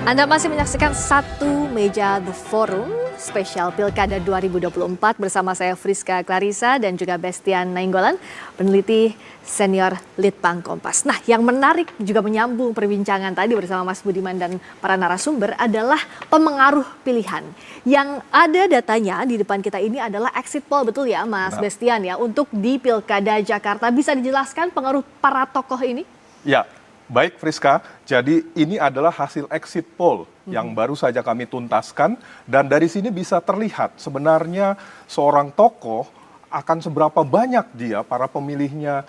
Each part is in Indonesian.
Anda masih menyaksikan Satu Meja The Forum, spesial Pilkada 2024 bersama saya Friska Clarissa dan juga Bestian Nainggolan, peneliti senior Litbang Kompas. Nah, yang menarik juga menyambung perbincangan tadi bersama Mas Budiman dan para narasumber adalah pemengaruh pilihan. Yang ada datanya di depan kita ini adalah exit poll, betul ya Mas Bestian ya, untuk di Pilkada Jakarta. Bisa dijelaskan pengaruh para tokoh ini? Ya. Baik Friska, jadi ini adalah hasil exit poll yang baru saja kami tuntaskan dan dari sini bisa terlihat sebenarnya seorang tokoh akan seberapa banyak dia para pemilihnya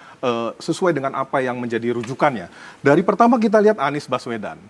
sesuai dengan apa yang menjadi rujukannya. Dari pertama kita lihat Anies Baswedan.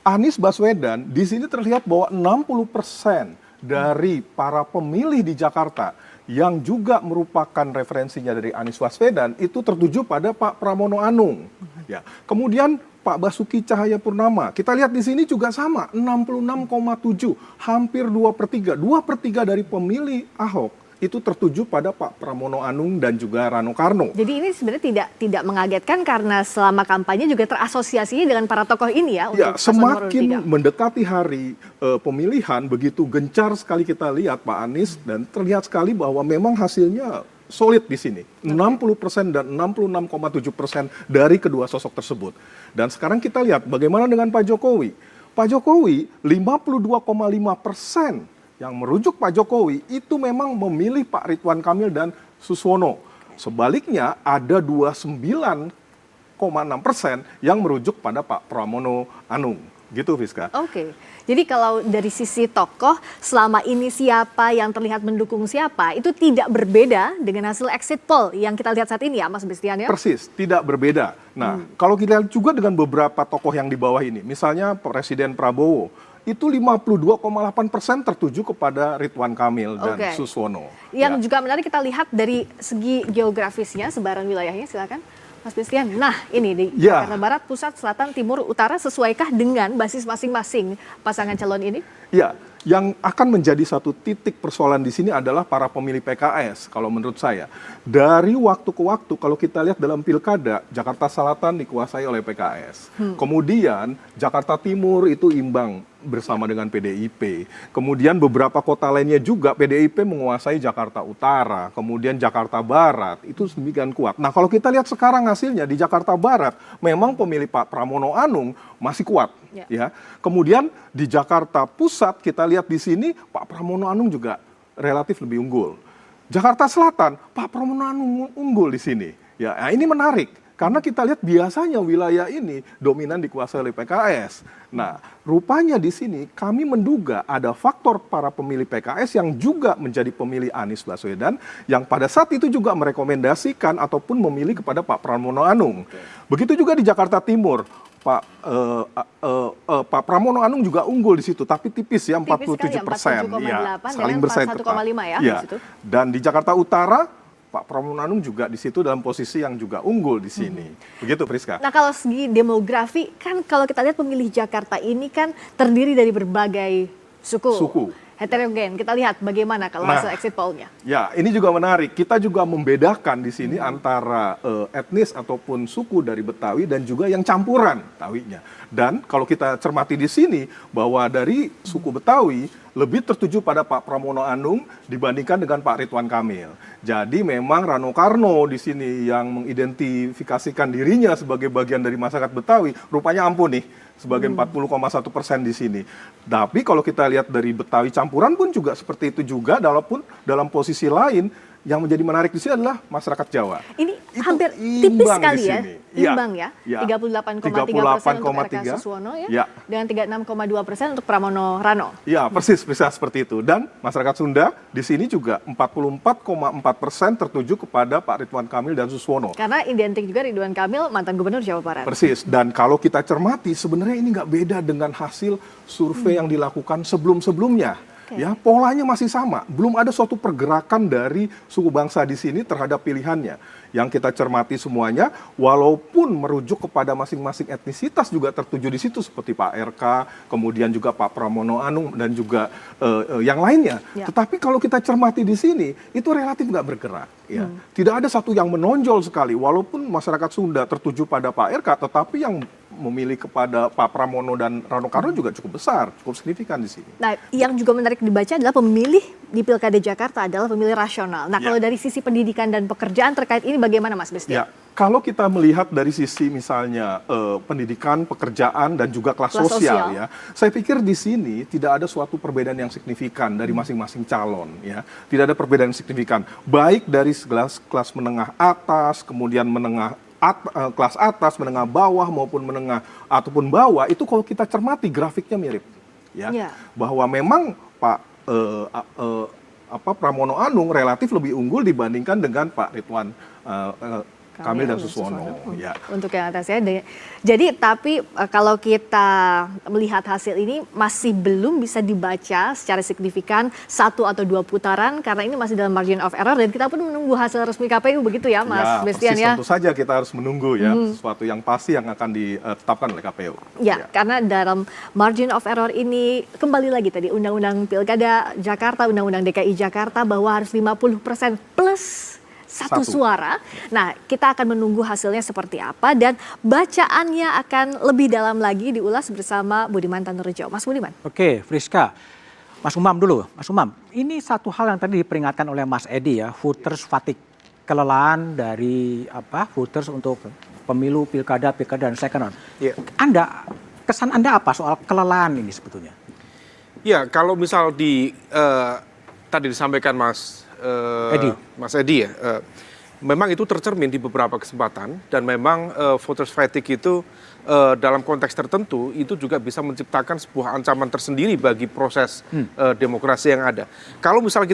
Anies Baswedan di sini terlihat bahwa 60% dari para pemilih di Jakarta yang juga merupakan referensinya dari Anies Baswedan itu tertuju pada Pak Pramono Anung. Ya. Kemudian Pak Basuki Cahayapurnama, kita lihat di sini juga sama, 66,7, hampir 2/3. 2/3 dari pemilih Ahok itu tertuju pada Pak Pramono Anung dan juga Rano Karno. Jadi ini sebenarnya tidak mengagetkan karena selama kampanye juga terasosiasinya dengan para tokoh ini ya. Ya, semakin mendekati hari pemilihan, begitu gencar sekali kita lihat Pak Anies dan terlihat sekali bahwa memang hasilnya solid di sini. 60% dan 66,7% dari kedua sosok tersebut. Dan sekarang kita lihat bagaimana dengan Pak Jokowi. Pak Jokowi 52,5% yang merujuk Pak Jokowi itu memang memilih Pak Ridwan Kamil dan Suswono. Sebaliknya ada 29,6% yang merujuk pada Pak Pramono Anung. Gitu Fiska. Oke, jadi kalau dari sisi tokoh selama ini siapa yang terlihat mendukung siapa itu tidak berbeda dengan hasil exit poll yang kita lihat saat ini ya Mas Bestian ya? Persis, tidak berbeda. Nah, kalau kita lihat juga dengan beberapa tokoh yang di bawah ini, misalnya Presiden Prabowo, itu 52,8% tertuju kepada Ridwan Kamil dan Suswono. Yang juga menarik kita lihat dari segi geografisnya, sebaran wilayahnya, silakan Mas Bestian. Nah, ini di Jakarta Barat, Pusat, Selatan, Timur, Utara, sesuaikah dengan basis masing-masing pasangan calon ini? Ya, yang akan menjadi satu titik persoalan di sini adalah para pemilih PKS, kalau menurut saya. Dari waktu ke waktu, kalau kita lihat dalam pilkada, Jakarta Selatan dikuasai oleh PKS. Kemudian, Jakarta Timur itu imbang bersama dengan PDIP. Kemudian beberapa kota lainnya juga PDIP menguasai Jakarta Utara, kemudian Jakarta Barat, itu sedemikian kuat. Nah, kalau kita lihat sekarang hasilnya di Jakarta Barat, memang pemilih Pak Pramono Anung masih kuat. Ya. Kemudian di Jakarta Pusat, kita lihat di sini Pak Pramono Anung juga relatif lebih unggul. Jakarta Selatan, Pak Pramono Anung unggul di sini. Ya, nah ini menarik. Karena kita lihat biasanya wilayah ini dominan dikuasai oleh PKS. Nah, rupanya di sini kami menduga ada faktor para pemilih PKS yang juga menjadi pemilih Anies Baswedan yang pada saat itu juga merekomendasikan ataupun memilih kepada Pak Pramono Anung. Begitu juga di Jakarta Timur. Pak Pramono Anung juga unggul di situ, tapi tipis ya 47%. Ya, saling bersaing ketat. Ya. Dan di Jakarta Utara Pak Pramono Anung juga di situ dalam posisi yang juga unggul di sini. Begitu Priska. Nah, kalau segi demografi kan kalau kita lihat pemilih Jakarta ini kan terdiri dari berbagai suku. Heterogen. Kita lihat bagaimana kalau hasil exit poll-nya. Ya, ini juga menarik. Kita juga membedakan di sini antara etnis ataupun suku dari Betawi dan juga yang campuran Betawinya. Dan kalau kita cermati di sini bahwa dari suku Betawi lebih tertuju pada Pak Pramono Anung dibandingkan dengan Pak Ridwan Kamil. Jadi memang Rano Karno di sini yang mengidentifikasikan dirinya sebagai bagian dari masyarakat Betawi, rupanya ampun nih, sebagai 40,1% di sini. Tapi kalau kita lihat dari Betawi campuran pun juga seperti itu juga, walaupun dalam posisi lain yang menjadi menarik di sini adalah masyarakat Jawa. Ini itu hampir tipis sekali ya, imbang ya, 38,3% untuk RK Suswono ya, dengan 36,2% untuk Pramono Rano. Ya, persis bisa seperti itu. Dan masyarakat Sunda di sini juga 44,4% tertuju kepada Pak Ridwan Kamil dan Suswono. Karena identik juga Ridwan Kamil mantan gubernur Jawa Barat. Persis. Dan kalau kita cermati sebenarnya ini nggak beda dengan hasil survei yang dilakukan sebelum-sebelumnya. Ya, polanya masih sama. Belum ada suatu pergerakan dari suku bangsa di sini terhadap pilihannya. Yang kita cermati semuanya, walaupun merujuk kepada masing-masing etnisitas juga tertuju di situ seperti Pak RK, kemudian juga Pak Pramono Anung dan juga yang lainnya. Tetapi kalau kita cermati di sini, itu relatif nggak bergerak. Ya. Tidak ada satu yang menonjol sekali, walaupun masyarakat Sunda tertuju pada Pak RK, tetapi yang memilih kepada Pak Pramono dan Rano Karno juga cukup besar, cukup signifikan di sini. Nah, yang juga menarik dibaca adalah pemilih di Pilkada Jakarta adalah pemilih rasional. Nah, kalau dari sisi pendidikan dan pekerjaan terkait ini bagaimana Mas Bestian? Ya, kalau kita melihat dari sisi misalnya pendidikan, pekerjaan dan juga kelas sosial ya, saya pikir di sini tidak ada suatu perbedaan yang signifikan dari masing-masing calon ya. Tidak ada perbedaan yang signifikan, baik dari kelas menengah atas, kemudian kelas atas, menengah bawah maupun menengah ataupun bawah, itu kalau kita cermati grafiknya mirip ya. Bahwa memang Pak Pramono Anung relatif lebih unggul dibandingkan dengan Pak Ridwan Kamil dan Suswono. Ya. Untuk yang atas ya. Jadi tapi kalau kita melihat hasil ini masih belum bisa dibaca secara signifikan 1 atau 2 putaran karena ini masih dalam margin of error dan kita pun menunggu hasil resmi KPU begitu ya Mas Bestian ya. Tentu saja kita harus menunggu ya sesuatu yang pasti yang akan ditetapkan oleh KPU. Ya, karena dalam margin of error ini kembali lagi tadi Undang-Undang Pilkada Jakarta, Undang-Undang DKI Jakarta bahwa harus 50% plus satu suara. Nah, kita akan menunggu hasilnya seperti apa dan bacaannya akan lebih dalam lagi diulas bersama Budiman Tanurjo. Mas Budiman. Oke, Friska. Mas Umam dulu. Mas Umam, ini satu hal yang tadi diperingatkan oleh Mas Edi ya, voters fatigue. Kelelahan dari voters untuk pemilu, pilkada dan second round. Kesan Anda apa soal kelelahan ini sebetulnya? Ya, kalau misal tadi disampaikan Mas Edi ya, memang itu tercermin di beberapa kesempatan dan memang voters fatigue itu dalam konteks tertentu itu juga bisa menciptakan sebuah ancaman tersendiri bagi proses demokrasi yang ada. Kalau misalnya